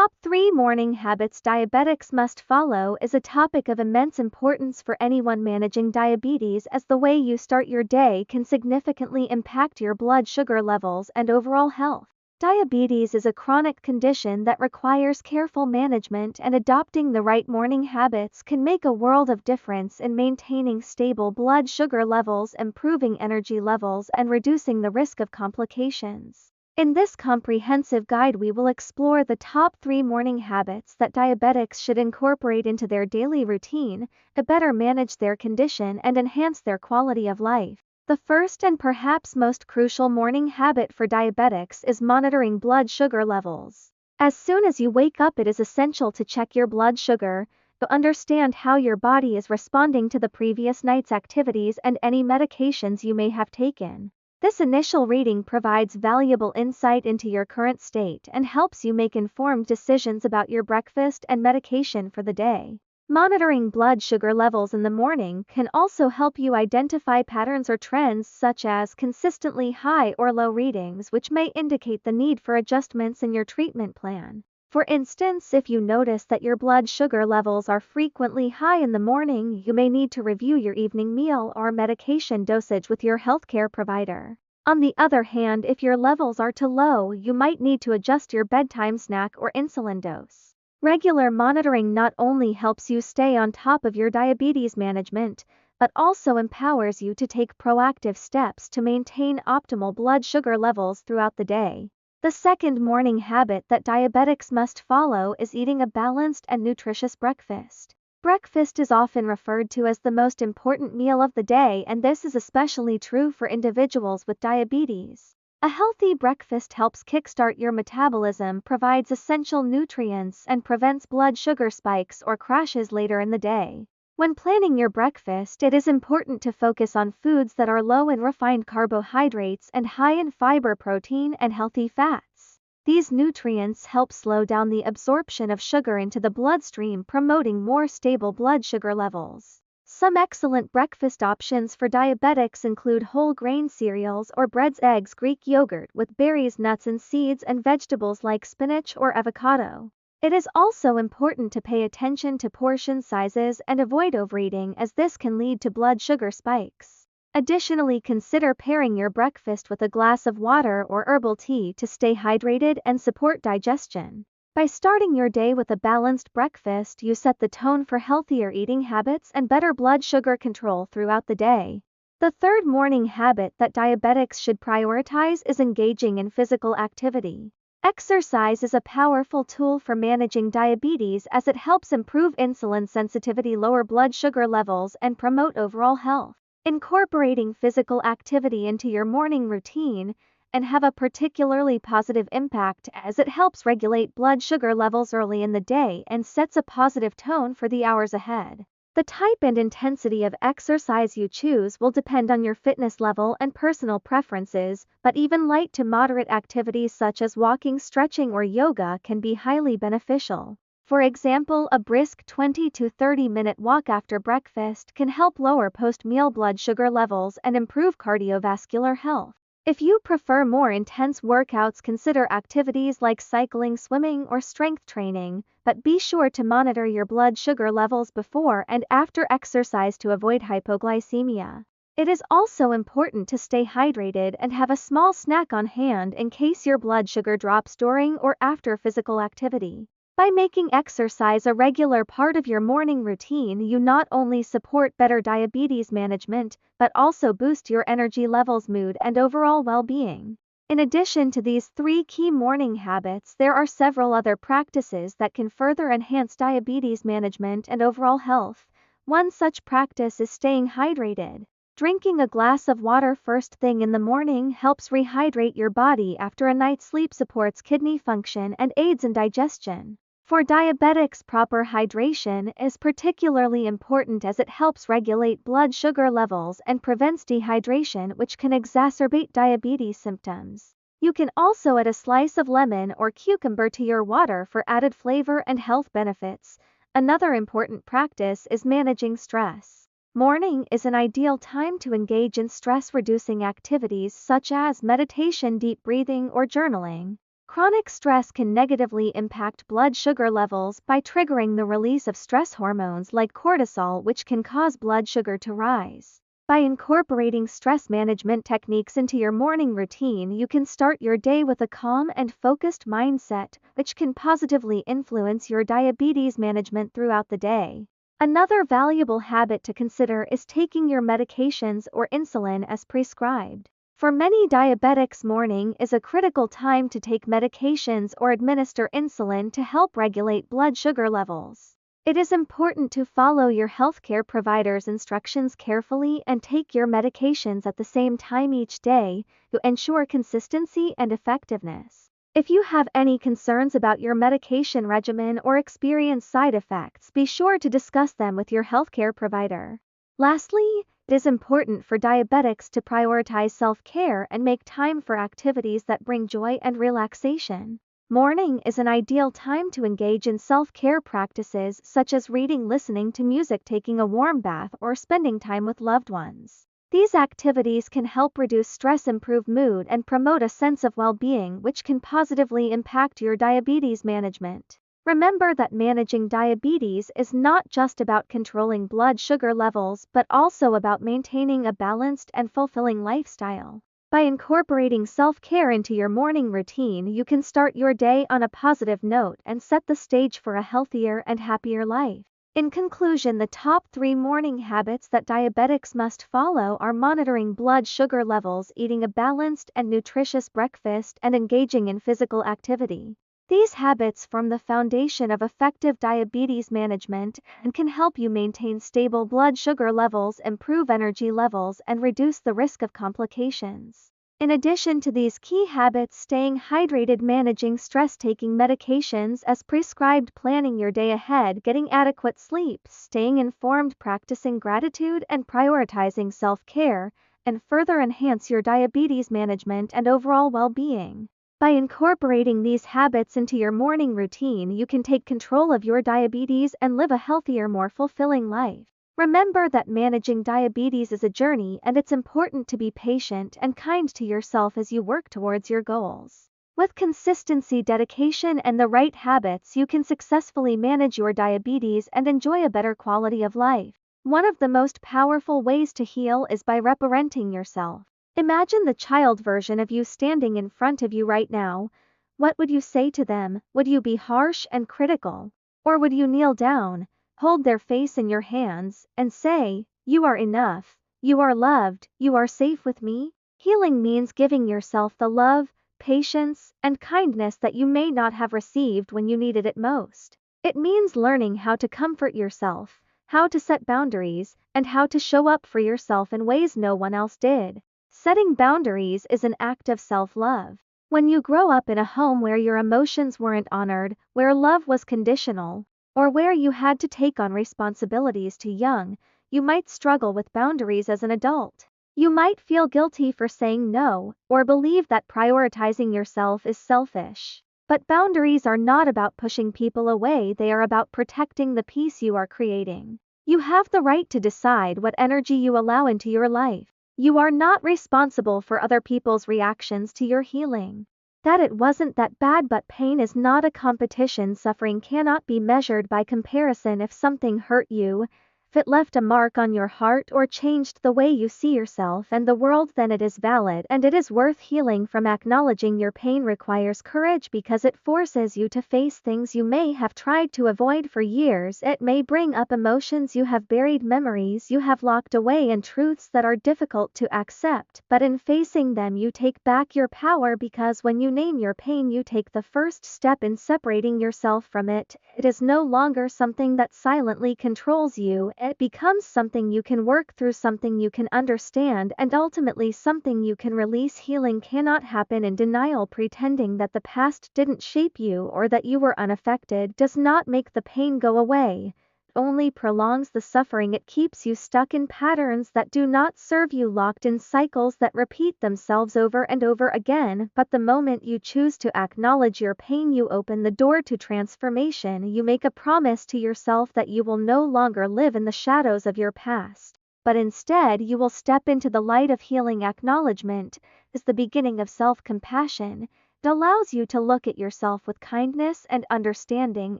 top 3 morning habits diabetics must follow is a topic of immense importance for anyone managing diabetes, as the way you start your day can significantly impact your blood sugar levels and overall health. Diabetes is a chronic condition that requires careful management, and adopting the right morning habits can make a world of difference in maintaining stable blood sugar levels, improving energy levels, and reducing the risk of complications. In this comprehensive guide, we will explore the top 3 morning habits that diabetics should incorporate into their daily routine to better manage their condition and enhance their quality of life. The first and perhaps most crucial morning habit for diabetics is monitoring blood sugar levels. As soon as you wake up, it is essential to check your blood sugar to understand how your body is responding to the previous night's activities and any medications you may have taken. This initial reading provides valuable insight into your current state and helps you make informed decisions about your breakfast and medication for the day. Monitoring blood sugar levels in the morning can also help you identify patterns or trends, such as consistently high or low readings, which may indicate the need for adjustments in your treatment plan. For instance, if you notice that your blood sugar levels are frequently high in the morning, you may need to review your evening meal or medication dosage with your healthcare provider. On the other hand, if your levels are too low, you might need to adjust your bedtime snack or insulin dose. Regular monitoring not only helps you stay on top of your diabetes management, but also empowers you to take proactive steps to maintain optimal blood sugar levels throughout the day. The second morning habit that diabetics must follow is eating a balanced and nutritious breakfast. Breakfast is often referred to as the most important meal of the day, and this is especially true for individuals with diabetes. A healthy breakfast helps kickstart your metabolism, provides essential nutrients, and prevents blood sugar spikes or crashes later in the day. When planning your breakfast, it is important to focus on foods that are low in refined carbohydrates and high in fiber, protein, and healthy fats. These nutrients help slow down the absorption of sugar into the bloodstream, promoting more stable blood sugar levels. Some excellent breakfast options for diabetics include whole grain cereals or breads, eggs, Greek yogurt with berries, nuts and seeds, and vegetables like spinach or avocado. It is also important to pay attention to portion sizes and avoid overeating, as this can lead to blood sugar spikes. Additionally, consider pairing your breakfast with a glass of water or herbal tea to stay hydrated and support digestion. By starting your day with a balanced breakfast, you set the tone for healthier eating habits and better blood sugar control throughout the day. The third morning habit that diabetics should prioritize is engaging in physical activity. Exercise is a powerful tool for managing diabetes, as it helps improve insulin sensitivity, lower blood sugar levels, and promote overall health. Incorporating physical activity into your morning routine and have a particularly positive impact, as it helps regulate blood sugar levels early in the day and sets a positive tone for the hours ahead. The type and intensity of exercise you choose will depend on your fitness level and personal preferences, but even light to moderate activities such as walking, stretching, or yoga can be highly beneficial. For example, a brisk 20 to 30-minute walk after breakfast can help lower post-meal blood sugar levels and improve cardiovascular health. If you prefer more intense workouts, consider activities like cycling, swimming, or strength training, but be sure to monitor your blood sugar levels before and after exercise to avoid hypoglycemia. It is also important to stay hydrated and have a small snack on hand in case your blood sugar drops during or after physical activity. By making exercise a regular part of your morning routine, you not only support better diabetes management, but also boost your energy levels, mood, and overall well-being. In addition to these 3 key morning habits, there are several other practices that can further enhance diabetes management and overall health. One such practice is staying hydrated. Drinking a glass of water first thing in the morning helps rehydrate your body after a night's sleep, supports kidney function, and aids in digestion. For diabetics, proper hydration is particularly important, as it helps regulate blood sugar levels and prevents dehydration, which can exacerbate diabetes symptoms. You can also add a slice of lemon or cucumber to your water for added flavor and health benefits. Another important practice is managing stress. Morning is an ideal time to engage in stress-reducing activities such as meditation, deep breathing, or journaling. Chronic stress can negatively impact blood sugar levels by triggering the release of stress hormones like cortisol, which can cause blood sugar to rise. By incorporating stress management techniques into your morning routine, you can start your day with a calm and focused mindset, which can positively influence your diabetes management throughout the day. Another valuable habit to consider is taking your medications or insulin as prescribed. For many diabetics, morning is a critical time to take medications or administer insulin to help regulate blood sugar levels. It is important to follow your healthcare provider's instructions carefully and take your medications at the same time each day to ensure consistency and effectiveness. If you have any concerns about your medication regimen or experience side effects, be sure to discuss them with your healthcare provider. Lastly, it is important for diabetics to prioritize self-care and make time for activities that bring joy and relaxation. Morning is an ideal time to engage in self-care practices such as reading, listening to music, taking a warm bath, or spending time with loved ones. These activities can help reduce stress, improve mood, and promote a sense of well-being, which can positively impact your diabetes management. Remember that managing diabetes is not just about controlling blood sugar levels but also about maintaining a balanced and fulfilling lifestyle. By incorporating self-care into your morning routine, you can start your day on a positive note and set the stage for a healthier and happier life. In conclusion, the top 3 morning habits that diabetics must follow are monitoring blood sugar levels, eating a balanced and nutritious breakfast, and engaging in physical activity. These habits form the foundation of effective diabetes management and can help you maintain stable blood sugar levels, improve energy levels, and reduce the risk of complications. In addition to these key habits, staying hydrated, managing stress, taking medications as prescribed, planning your day ahead, getting adequate sleep, staying informed, practicing gratitude, and prioritizing self-care, and further enhance your diabetes management and overall well-being. By incorporating these habits into your morning routine, you can take control of your diabetes and live a healthier, more fulfilling life. Remember that managing diabetes is a journey, and it's important to be patient and kind to yourself as you work towards your goals. With consistency, dedication, and the right habits, you can successfully manage your diabetes and enjoy a better quality of life. One of the most powerful ways to heal is by reparenting yourself. Imagine the child version of you standing in front of you right now. What would you say to them? Would you be harsh and critical? Or would you kneel down, hold their face in your hands, and say, "You are enough, you are loved, you are safe with me"? Healing means giving yourself the love, patience, and kindness that you may not have received when you needed it most. It means learning how to comfort yourself, how to set boundaries, and how to show up for yourself in ways no one else did. Setting boundaries is an act of self-love. When you grow up in a home where your emotions weren't honored, where love was conditional, or where you had to take on responsibilities too young, you might struggle with boundaries as an adult. You might feel guilty for saying no, or believe that prioritizing yourself is selfish. But boundaries are not about pushing people away, they are about protecting the peace you are creating. You have the right to decide what energy you allow into your life. You are not responsible for other people's reactions to your healing. That it wasn't that bad, but pain is not a competition. Suffering cannot be measured by comparison. If something hurt you, if it left a mark on your heart or changed the way you see yourself and the world, then it is valid and it is worth healing from. Acknowledging your pain requires courage because it forces you to face things you may have tried to avoid for years. It may bring up emotions you have buried, memories you have locked away, and truths that are difficult to accept, but in facing them you take back your power, because when you name your pain you take the first step in separating yourself from it. It is no longer something that silently controls you. It becomes something you can work through, something you can understand, and ultimately something you can release. Healing cannot happen in denial. Pretending that the past didn't shape you or that you were unaffected does not make the pain go away. It only prolongs the suffering. It keeps you stuck in patterns that do not serve you, locked in cycles that repeat themselves over and over again. But the moment you choose to acknowledge your pain, you open the door to transformation. You make a promise to yourself that you will no longer live in the shadows of your past, but instead you will step into the light of healing. Acknowledgement is the beginning of self-compassion. It allows you to look at yourself with kindness and understanding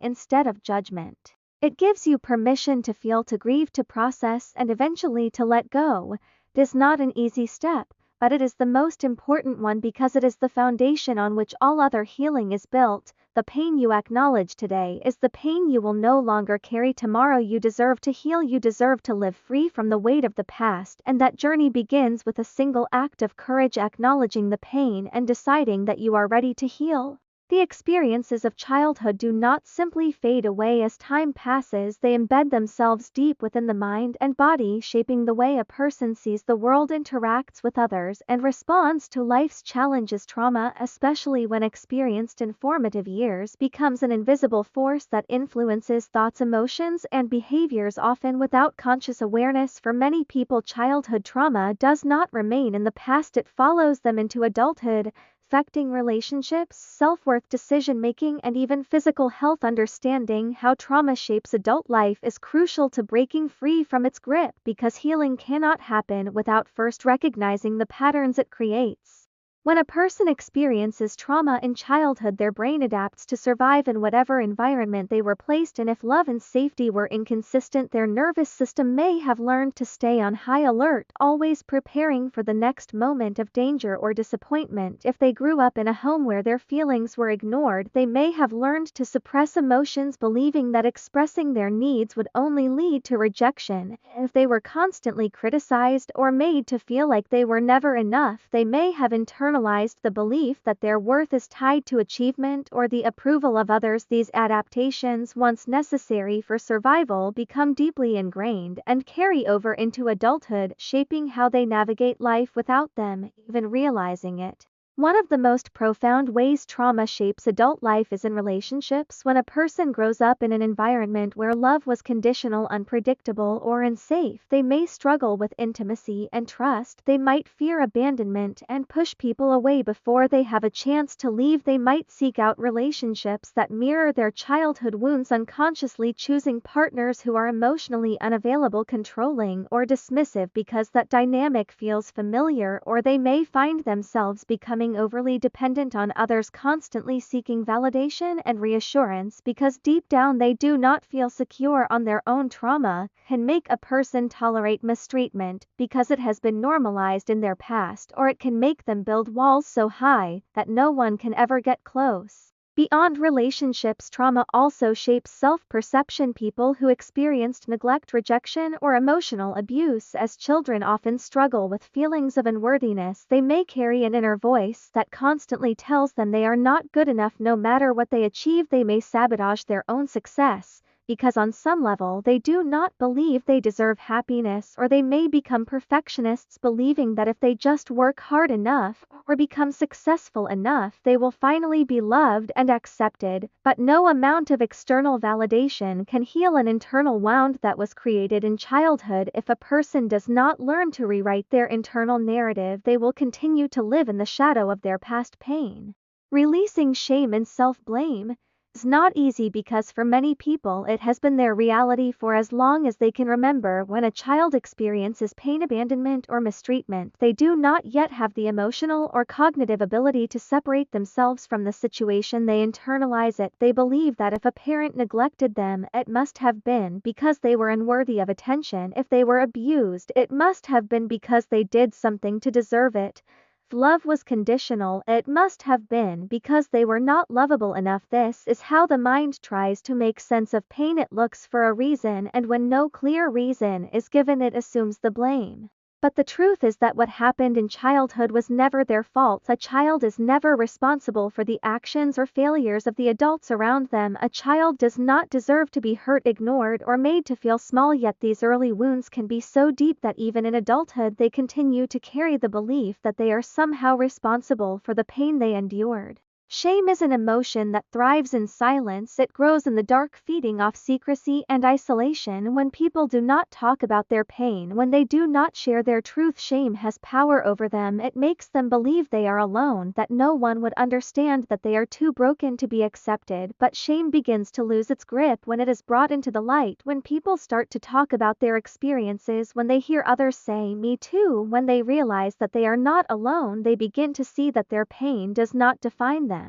instead of judgment. It gives you permission to feel, to grieve, to process, and eventually to let go. It is not an easy step, but it is the most important one because it is the foundation on which all other healing is built. The pain you acknowledge today is the pain you will no longer carry tomorrow. You deserve to heal. You deserve to live free from the weight of the past, and that journey begins with a single act of courage: acknowledging the pain and deciding that you are ready to heal. The experiences of childhood do not simply fade away as time passes. They embed themselves deep within the mind and body, shaping the way a person sees the world, interacts with others, and responds to life's challenges. Trauma, especially when experienced in formative years, becomes an invisible force that influences thoughts, emotions, and behaviors, often without conscious awareness. For many people, childhood trauma does not remain in the past, it follows them into adulthood, affecting relationships, self-worth, decision-making, and even physical health. Understanding how trauma shapes adult life is crucial to breaking free from its grip, because healing cannot happen without first recognizing the patterns it creates. When a person experiences trauma in childhood, their brain adapts to survive in whatever environment they were placed in. If love and safety were inconsistent, their nervous system may have learned to stay on high alert, always preparing for the next moment of danger or disappointment. If they grew up in a home where their feelings were ignored, they may have learned to suppress emotions, believing that expressing their needs would only lead to rejection. If they were constantly criticized or made to feel like they were never enough, they may have internalized the belief that their worth is tied to achievement or the approval of others. These adaptations, once necessary for survival, become deeply ingrained and carry over into adulthood, shaping how they navigate life without them even realizing it. One of the most profound ways trauma shapes adult life is in relationships. When a person grows up in an environment where love was conditional, unpredictable, or unsafe, they may struggle with intimacy and trust. They might fear abandonment and push people away before they have a chance to leave. They might seek out relationships that mirror their childhood wounds, unconsciously choosing partners who are emotionally unavailable, controlling, or dismissive because that dynamic feels familiar. Or they may find themselves becoming overly dependent on others, constantly seeking validation and reassurance because deep down they do not feel secure on their own. Trauma can make a person tolerate mistreatment because it has been normalized in their past, or it can make them build walls so high that no one can ever get close. Beyond relationships, trauma also shapes self-perception. People who experienced neglect, rejection, or emotional abuse as children often struggle with feelings of unworthiness. They may carry an inner voice that constantly tells them they are not good enough no matter what they achieve. They may sabotage their own success because on some level they do not believe they deserve happiness, or they may become perfectionists, believing that if they just work hard enough or become successful enough, they will finally be loved and accepted. But no amount of external validation can heal an internal wound that was created in childhood. If a person does not learn to rewrite their internal narrative, they will continue to live in the shadow of their past pain. Releasing shame and self-blame is not easy because for many people it has been their reality for as long as they can remember. When a child experiences pain, abandonment, or mistreatment, they do not yet have the emotional or cognitive ability to separate themselves from the situation. They internalize it. They believe that if a parent neglected them, it must have been because they were unworthy of attention. If they were abused, it must have been because they did something to deserve it. If love was conditional, it must have been because they were not lovable enough. This is how the mind tries to make sense of pain. It looks for a reason, and when no clear reason is given, it assumes the blame. But the truth is that what happened in childhood was never their fault. A child is never responsible for the actions or failures of the adults around them. A child does not deserve to be hurt, ignored, or made to feel small. Yet these early wounds can be so deep that even in adulthood they continue to carry the belief that they are somehow responsible for the pain they endured. Shame is an emotion that thrives in silence. It grows in the dark, feeding off secrecy and isolation. When people do not talk about their pain, when they do not share their truth, shame has power over them. It makes them believe they are alone, that no one would understand, that they are too broken to be accepted. But shame begins to lose its grip when it is brought into the light, when people start to talk about their experiences, when they hear others say, "Me too," when they realize that they are not alone, they begin to see that their pain does not define them.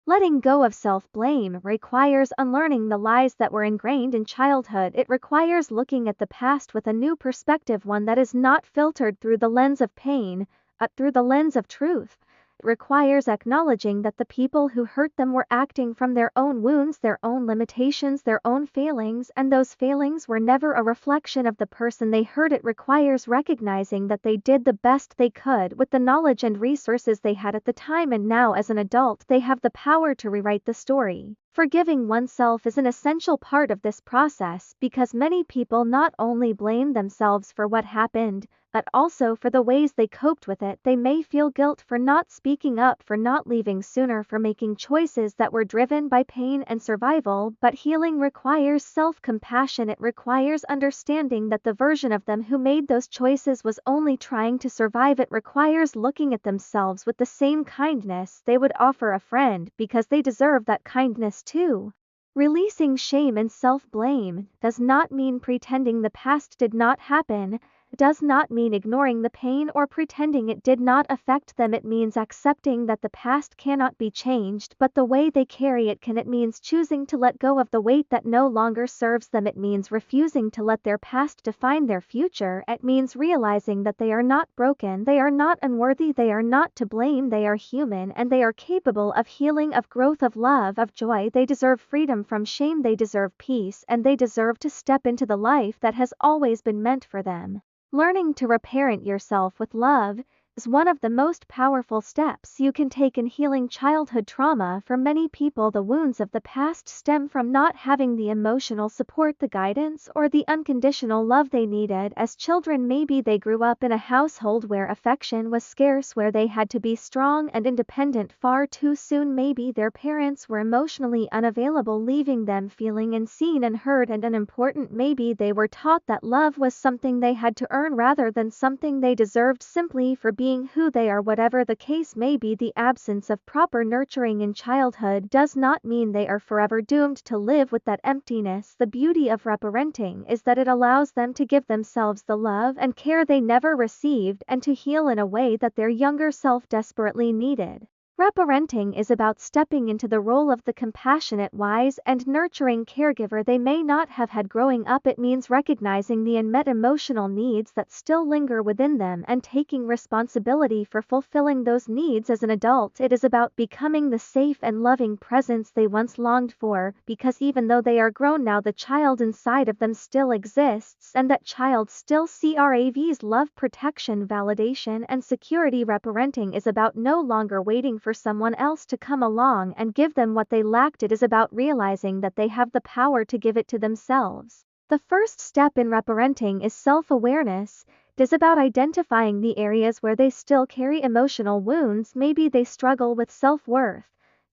Letting go of self-blame requires unlearning the lies that were ingrained in childhood. It requires looking at the past with a new perspective, one that is not filtered through the lens of pain, but through the lens of truth. It requires acknowledging that the people who hurt them were acting from their own wounds, their own limitations, their own failings, and those failings were never a reflection of the person they hurt. It requires recognizing that they did the best they could with the knowledge and resources they had at the time, and now as an adult they have the power to rewrite the story. Forgiving oneself is an essential part of this process, because many people not only blame themselves for what happened, but also for the ways they coped with it. They may feel guilt for not speaking up, for not leaving sooner, for making choices that were driven by pain and survival. But healing requires self-compassion. It requires understanding that the version of them who made those choices was only trying to survive. It requires looking at themselves with the same kindness they would offer a friend, because they deserve that kindness too. Releasing shame and self-blame does not mean pretending the past did not happen. Does not mean ignoring the pain or pretending it did not affect them. It means accepting that the past cannot be changed, but the way they carry it can. It means choosing to let go of the weight that no longer serves them. It means refusing to let their past define their future. It means realizing that they are not broken, they are not unworthy, they are not to blame, they are human, and they are capable of healing, of growth, of love, of joy. They deserve freedom from shame, they deserve peace, and they deserve to step into the life that has always been meant for them. Learning to reparent yourself with love is one of the most powerful steps you can take in healing childhood trauma. For many people, the wounds of the past stem from not having the emotional support, the guidance, or the unconditional love they needed as children. Maybe they grew up in a household where affection was scarce, where they had to be strong and independent far too soon. Maybe their parents were emotionally unavailable, leaving them feeling unseen and heard and unimportant. Maybe they were taught that love was something they had to earn rather than something they deserved simply for being who they are. Whatever the case may be, the absence of proper nurturing in childhood does not mean they are forever doomed to live with that emptiness. The beauty of reparenting is that it allows them to give themselves the love and care they never received, and to heal in a way that their younger self desperately needed. Reparenting is about stepping into the role of the compassionate, wise, and nurturing caregiver they may not have had growing up. It means recognizing the unmet emotional needs that still linger within them and taking responsibility for fulfilling those needs as an adult. It is about becoming the safe and loving presence they once longed for, because even though they are grown now, the child inside of them still exists, and that child still craves love, protection, validation, and security. Reparenting is about no longer waiting for someone else to come along and give them what they lacked. It is about realizing that they have the power to give it to themselves. The first step in reparenting is self-awareness. It is about identifying the areas where they still carry emotional wounds. Maybe they struggle with self-worth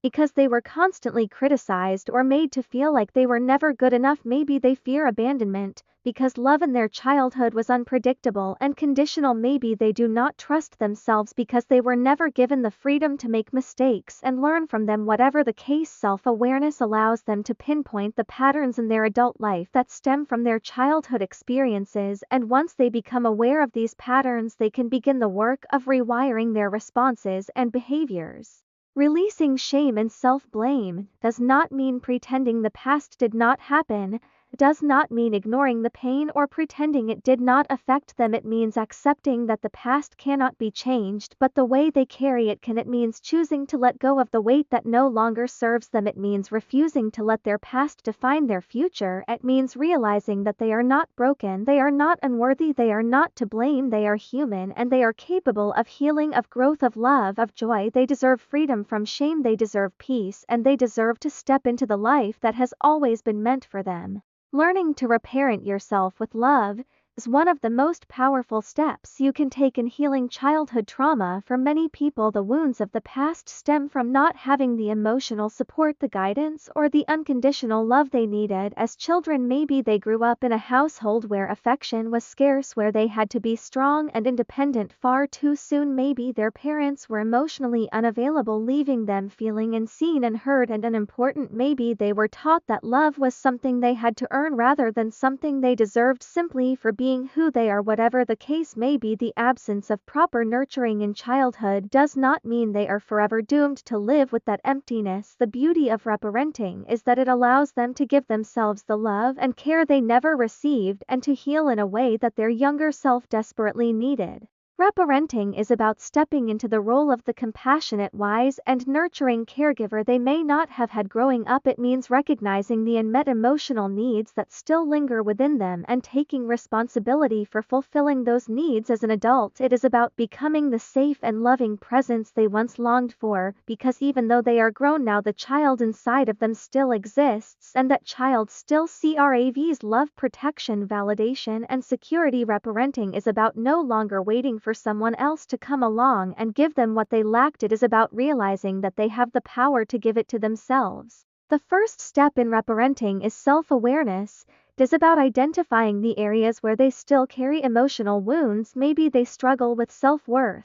because they were constantly criticized or made to feel like they were never good enough. Maybe they fear abandonment because love in their childhood was unpredictable and conditional. Maybe they do not trust themselves because they were never given the freedom to make mistakes and learn from them. Whatever the case, self-awareness allows them to pinpoint the patterns in their adult life that stem from their childhood experiences, and once they become aware of these patterns, they can begin the work of rewiring their responses and behaviors. Releasing shame and self-blame does not mean pretending the past did not happen. Does not mean ignoring the pain or pretending it did not affect them. It means accepting that the past cannot be changed, but the way they carry it can. It means choosing to let go of the weight that no longer serves them. It means refusing to let their past define their future. It means realizing that they are not broken, they are not unworthy, they are not to blame, they are human, and they are capable of healing, of growth, of love, of joy. They deserve freedom from shame, they deserve peace, and they deserve to step into the life that has always been meant for them. Learning to reparent yourself with love is one of the most powerful steps you can take in healing childhood trauma. For many people, the wounds of the past stem from not having the emotional support, the guidance, or the unconditional love they needed as children. Maybe they grew up in a household where affection was scarce, where they had to be strong and independent far too soon. Maybe their parents were emotionally unavailable, leaving them feeling unseen and heard and unimportant. Maybe they were taught that love was something they had to earn rather than something they deserved simply for being who they are. Whatever the case may be, the absence of proper nurturing in childhood does not mean they are forever doomed to live with that emptiness. The beauty of reparenting is that it allows them to give themselves the love and care they never received and to heal in a way that their younger self desperately needed. Reparenting is about stepping into the role of the compassionate, wise, and nurturing caregiver they may not have had growing up. It means recognizing the unmet emotional needs that still linger within them and taking responsibility for fulfilling those needs as an adult. It is about becoming the safe and loving presence they once longed for, because even though they are grown now, the child inside of them still exists, and that child still craves love, protection, validation, and security. Reparenting is about no longer waiting for someone else to come along and give them what they lacked. It is about realizing that they have the power to give it to themselves. The first step in reparenting is self-awareness. It is about identifying the areas where they still carry emotional wounds. Maybe they struggle with self-worth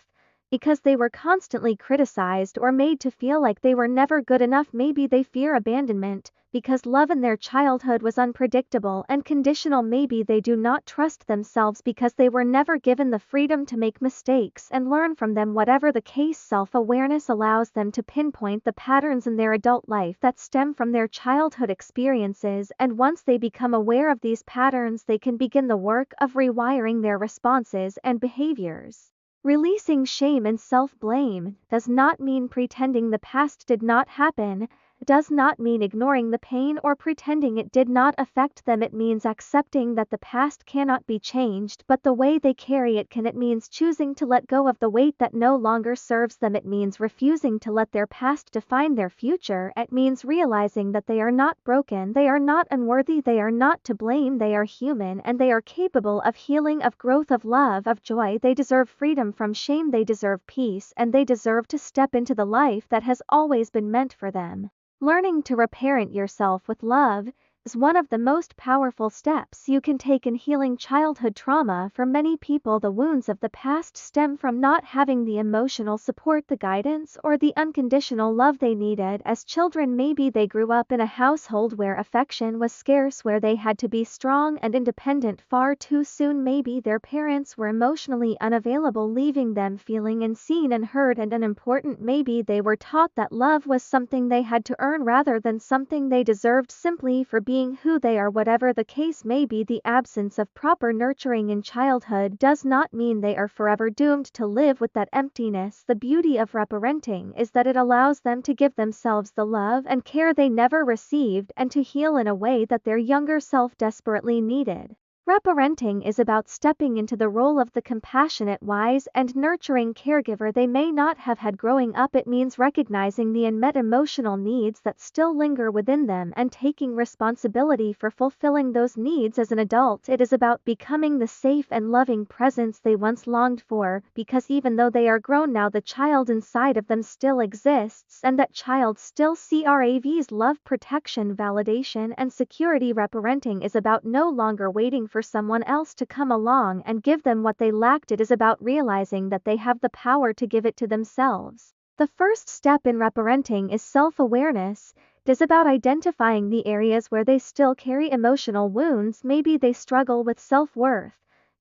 because they were constantly criticized or made to feel like they were never good enough. Maybe they fear abandonment because love in their childhood was unpredictable and conditional. Maybe they do not trust themselves because they were never given the freedom to make mistakes and learn from them. Whatever the case, self-awareness allows them to pinpoint the patterns in their adult life that stem from their childhood experiences, and once they become aware of these patterns, they can begin the work of rewiring their responses and behaviors. Releasing shame and self-blame does not mean pretending the past did not happen. It does not mean ignoring the pain or pretending it did not affect them. It means accepting that the past cannot be changed, but the way they carry it can. It means choosing to let go of the weight that no longer serves them. It means refusing to let their past define their future. It means realizing that they are not broken, they are not unworthy, they are not to blame, they are human, and they are capable of healing, of growth, of love, of joy. They deserve freedom from shame, they deserve peace, and they deserve to step into the life that has always been meant for them. Learning to reparent yourself with love is one of the most powerful steps you can take in healing childhood trauma. For many people, the wounds of the past stem from not having the emotional support, the guidance, or the unconditional love they needed as children. Maybe they grew up in a household where affection was scarce, where they had to be strong and independent far too soon. Maybe their parents were emotionally unavailable, leaving them feeling unseen and heard and unimportant. Maybe they were taught that love was something they had to earn rather than something they deserved simply for being who they are. Whatever the case may be, the absence of proper nurturing in childhood does not mean they are forever doomed to live with that emptiness. The beauty of reparenting is that it allows them to give themselves the love and care they never received and to heal in a way that their younger self desperately needed. Reparenting is about stepping into the role of the compassionate, wise, and nurturing caregiver they may not have had growing up. It means recognizing the unmet emotional needs that still linger within them and taking responsibility for fulfilling those needs as an adult. It is about becoming the safe and loving presence they once longed for, because even though they are grown now, the child inside of them still exists, and that child still craves love, protection, validation, and security. Reparenting is about no longer waiting for someone else to come along and give them what they lacked. It is about realizing that they have the power to give it to themselves. The first step in reparenting is self-awareness. It is about identifying the areas where they still carry emotional wounds. Maybe they struggle with self-worth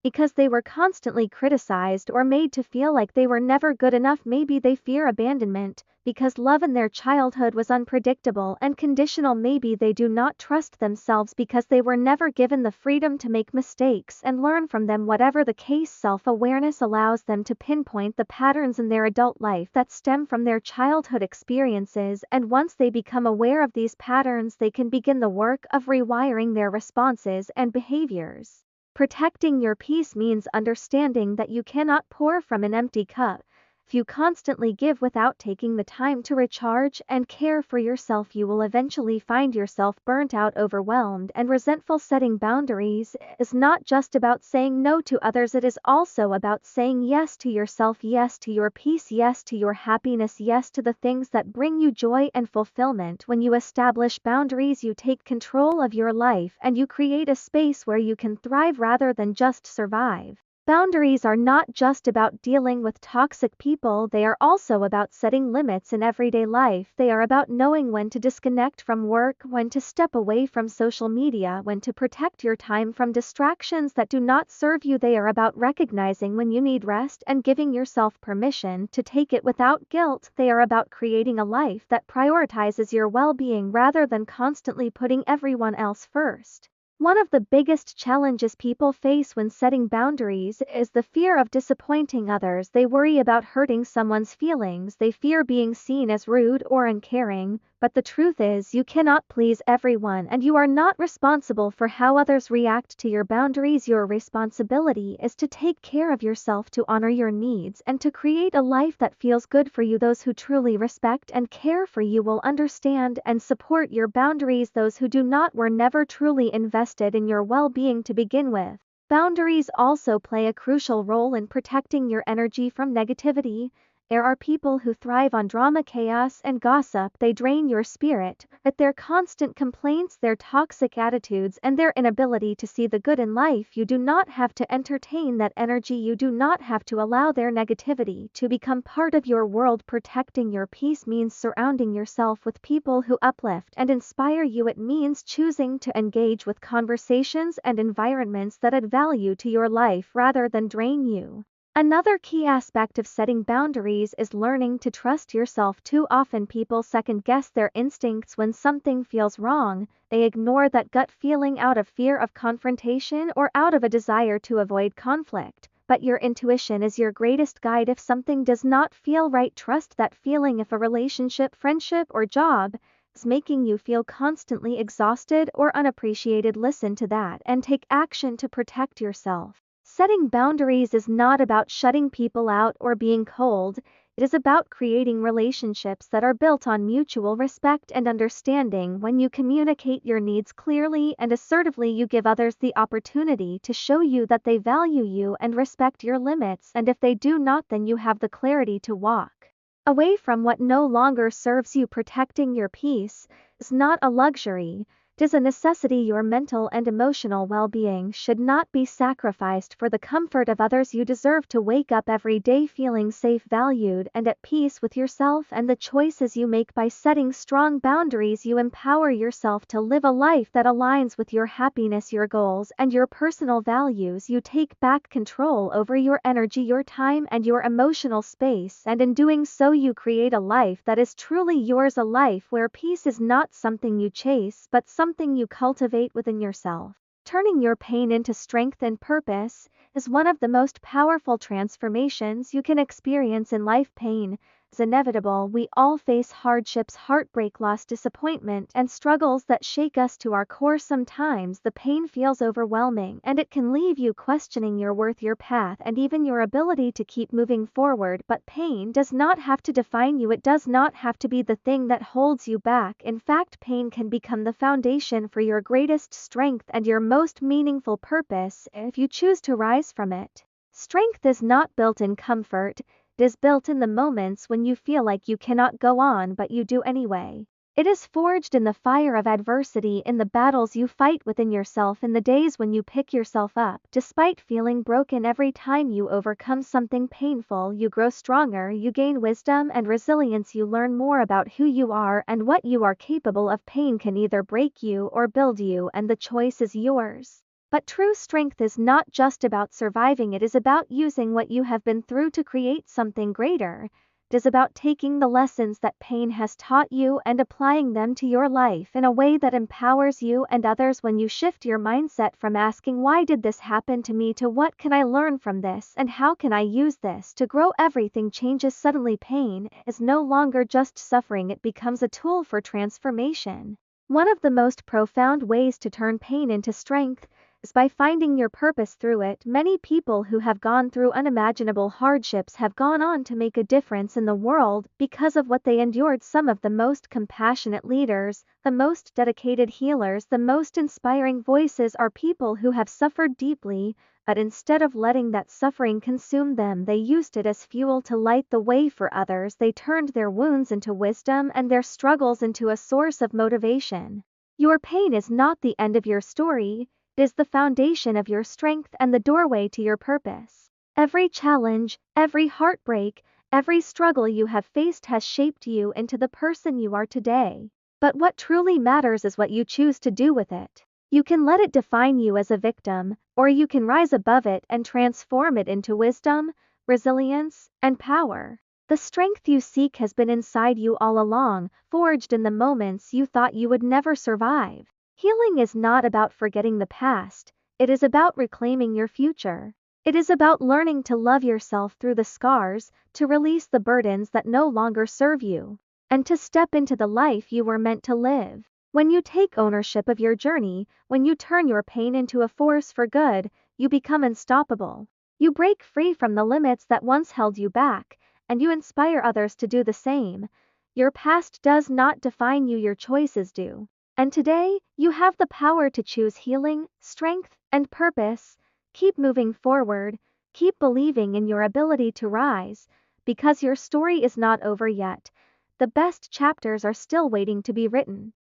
because they were constantly criticized or made to feel like they were never good enough. Maybe they fear abandonment because love in their childhood was unpredictable and conditional. Maybe they do not trust themselves because they were never given the freedom to make mistakes and learn from them. Whatever the case, self-awareness allows them to pinpoint the patterns in their adult life that stem from their childhood experiences, and once they become aware of these patterns, they can begin the work of rewiring their responses and behaviors. Protecting your peace means understanding that you cannot pour from an empty cup. If you constantly give without taking the time to recharge and care for yourself, you will eventually find yourself burnt out, overwhelmed, and resentful. Setting boundaries is not just about saying no to others, it is also about saying yes to yourself, yes to your peace, yes to your happiness, yes to the things that bring you joy and fulfillment. When you establish boundaries, you take control of your life and you create a space where you can thrive rather than just survive. Boundaries are not just about dealing with toxic people, they are also about setting limits in everyday life. They are about knowing when to disconnect from work, when to step away from social media, when to protect your time from distractions that do not serve you. They are about recognizing when you need rest and giving yourself permission to take it without guilt. They are about creating a life that prioritizes your well-being rather than constantly putting everyone else first. One of the biggest challenges people face when setting boundaries is the fear of disappointing others. They worry about hurting someone's feelings, they fear being seen as rude or uncaring, but the truth is you cannot please everyone and you are not responsible for how others react to your boundaries. Your responsibility is to take care of yourself, to honor your needs, and to create a life that feels good for you. Those who truly respect and care for you will understand and support your boundaries. Those who do not were never truly invested in your well-being to begin with. Boundaries also play a crucial role in protecting your energy from negativity. There are people who thrive on drama, chaos, and gossip. They drain your spirit, but their constant complaints, their toxic attitudes, and their inability to see the good in life. You do not have to entertain that energy. You do not have to allow their negativity to become part of your world. Protecting your peace means surrounding yourself with people who uplift and inspire you. It means choosing to engage with conversations and environments that add value to your life rather than drain you. Another key aspect of setting boundaries is learning to trust yourself. Too often people second-guess their instincts when something feels wrong. They ignore that gut feeling out of fear of confrontation or out of a desire to avoid conflict. But your intuition is your greatest guide. If something does not feel right, trust that feeling. If a relationship, friendship, or job is making you feel constantly exhausted or unappreciated, listen to that and take action to protect yourself. Setting boundaries is not about shutting people out or being cold. It is about creating relationships that are built on mutual respect and understanding. When you communicate your needs clearly and assertively, you give others the opportunity to show you that they value you and respect your limits, and if they do not, then you have the clarity to walk away from what no longer serves you. Protecting your peace is not a luxury. It is a necessity. Your mental and emotional well-being should not be sacrificed for the comfort of others. You deserve to wake up every day feeling safe, valued, and at peace with yourself and the choices you make. By setting strong boundaries, you empower yourself to live a life that aligns with your happiness, your goals, and your personal values. You take back control over your energy, your time, and your emotional space, and in doing so, you create a life that is truly yours, a life where peace is not something you chase, but something you cultivate within yourself. Turning your pain into strength and purpose is one of the most powerful transformations you can experience in life. Pain is inevitable. We all face hardships, heartbreak, loss, disappointment, and struggles that shake us to our core. Sometimes the pain feels overwhelming, and it can leave you questioning your worth, your path, and even your ability to keep moving forward. But pain does not have to define you. It does not have to be the thing that holds you back. In fact, pain can become the foundation for your greatest strength and your most meaningful purpose if you choose to rise from it. Strength is not built in comfort. It is built in the moments when you feel like you cannot go on, but you do anyway. It is forged in the fire of adversity, in the battles you fight within yourself, in the days when you pick yourself up despite feeling broken. Every time you overcome something painful, you grow stronger, you gain wisdom and resilience, you learn more about who you are and what you are capable of. Pain can either break you or build you, and the choice is yours. But true strength is not just about surviving, it is about using what you have been through to create something greater. It is about taking the lessons that pain has taught you and applying them to your life in a way that empowers you and others. When you shift your mindset from asking, "Why did this happen to me?" to "What can I learn from this and how can I use this to grow?" everything changes. Suddenly, pain is no longer just suffering, it becomes a tool for transformation. One of the most profound ways to turn pain into strength By finding your purpose through it, many people who have gone through unimaginable hardships have gone on to make a difference in the world because of what they endured. Some of the most compassionate leaders, the most dedicated healers, the most inspiring voices are people who have suffered deeply, but instead of letting that suffering consume them, they used it as fuel to light the way for others. They turned their wounds into wisdom and their struggles into a source of motivation. Your pain is not the end of your story. It is the foundation of your strength and the doorway to your purpose. Every challenge, every heartbreak, every struggle you have faced has shaped you into the person you are today. But what truly matters is what you choose to do with it. You can let it define you as a victim, or you can rise above it and transform it into wisdom, resilience, and power. The strength you seek has been inside you all along, forged in the moments you thought you would never survive. Healing is not about forgetting the past, it is about reclaiming your future. It is about learning to love yourself through the scars, to release the burdens that no longer serve you, and to step into the life you were meant to live. When you take ownership of your journey, when you turn your pain into a force for good, you become unstoppable. You break free from the limits that once held you back, and you inspire others to do the same. Your past does not define you, your choices do. And today, you have the power to choose healing, strength, and purpose. Keep moving forward, keep believing in your ability to rise, because your story is not over yet. The best chapters are still waiting to be written.